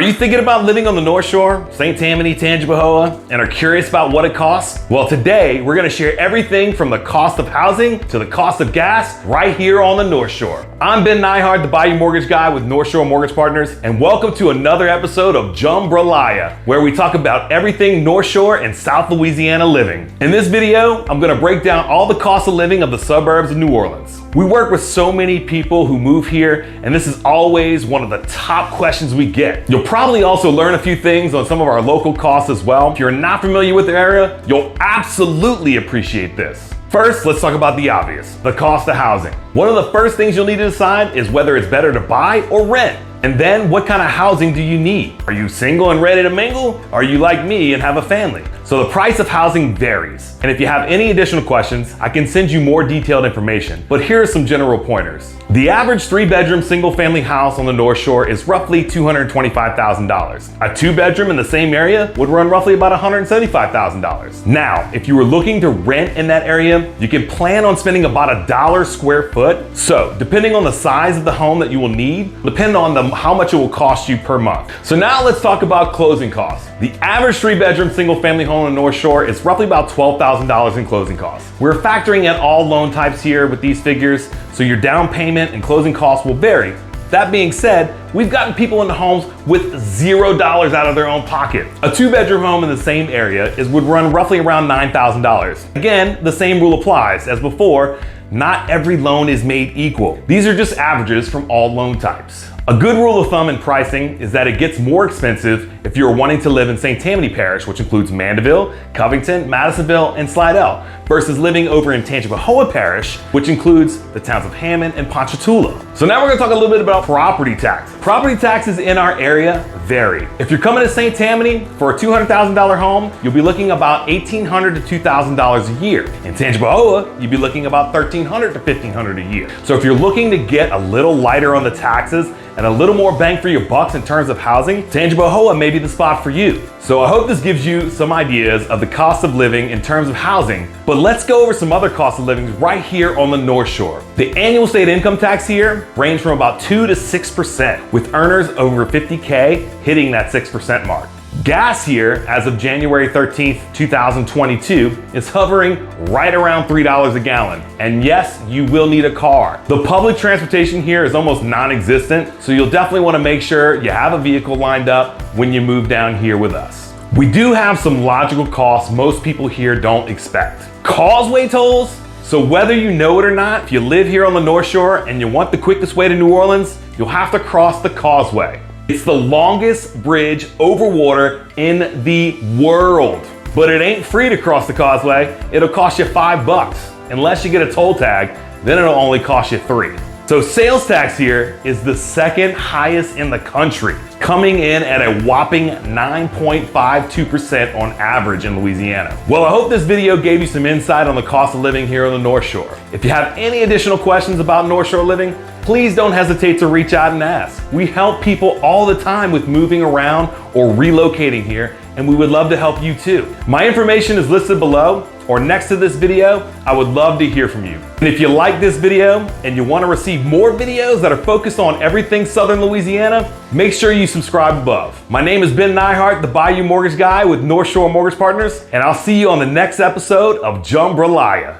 you thinking about living on the North Shore, St. Tammany, Tangipahoa, and are curious about what it costs? Well, today we're gonna share everything from the cost of housing to the cost of gas right here on the North Shore. I'm Ben Nihart, the Bayou Mortgage Guy with Northshore Mortgage Partners, and welcome to another episode of Jambalaya, where we talk about everything North Shore and South Louisiana living. In this video, I'm gonna break down all the cost of living of the suburbs of New Orleans. We work with so many people who move here, and this is always one of the top questions we get. You'll probably also learn a few things on some of our local costs as well. If you're not familiar with the area, you'll absolutely appreciate this. First, let's talk about the obvious, the cost of housing. One of the first things you'll need to decide is whether it's better to buy or rent. And then, what kind of housing do you need? Are you single and ready to mingle? Are you like me and have a family? So the price of housing varies. And if you have any additional questions, I can send you more detailed information. But here are some general pointers. The average 3-bedroom single-family house on the North Shore is roughly $225,000. A 2-bedroom in the same area would run roughly about $175,000. Now, if you were looking to rent in that area, you can plan on spending about $1 square foot. So, depending on the size of the home that you will need, depend on how much it will cost you per month. So now let's talk about closing costs. The average 3-bedroom single-family home on the North Shore is roughly about $12,000 in closing costs. We're factoring in all loan types here with these figures, so your down payment and closing costs will vary. That being said, we've gotten people into homes with $0 out of their own pocket. A 2-bedroom home in the same area would run roughly around $9,000. Again, the same rule applies as before. Not every loan is made equal. These are just averages from all loan types. A good rule of thumb in pricing is that it gets more expensive if you're wanting to live in St. Tammany Parish, which includes Mandeville, Covington, Madisonville, and Slidell, versus living over in Tangipahoa Parish, which includes the towns of Hammond and Ponchatoula. So now we're gonna talk a little bit about property tax. Property taxes in our area vary. If you're coming to St. Tammany for a $200,000 home, you'll be looking about $1,800 to $2,000 a year. In Tangipahoa, you'd be looking about $1,300 to $1,500 a year. So if you're looking to get a little lighter on the taxes and a little more bang for your bucks in terms of housing, Tangipahoa may be the spot for you. So I hope this gives you some ideas of the cost of living in terms of housing, but let's go over some other cost of living right here on the North Shore. The annual state income tax here range from about 2 to 6%, with earners over 50K hitting that 6% mark. Gas here, as of January 13th, 2022, is hovering right around $3 a gallon. And yes, you will need a car. The public transportation here is almost non-existent, so you'll definitely want to make sure you have a vehicle lined up when you move down here with us. We do have some logical costs most people here don't expect. Causeway tolls. So whether you know it or not, if you live here on the North Shore and you want the quickest way to New Orleans, you'll have to cross the Causeway. It's the longest bridge over water in the world. But it ain't free to cross the Causeway. It'll cost you $5. Unless you get a toll tag, then it'll only cost you $3. So sales tax here is the second highest in the country, coming in at a whopping 9.52% on average in Louisiana. Well, I hope this video gave you some insight on the cost of living here on the North Shore. If you have any additional questions about North Shore living, please don't hesitate to reach out and ask. We help people all the time with moving around or relocating here, and we would love to help you too. My information is listed below or next to this video. I would love to hear from you. And if you like this video and you want to receive more videos that are focused on everything Southern Louisiana, make sure you subscribe above. My name is Ben Nihart, the Bayou Mortgage Guy with Northshore Mortgage Partners, and I'll see you on the next episode of Jambalaya.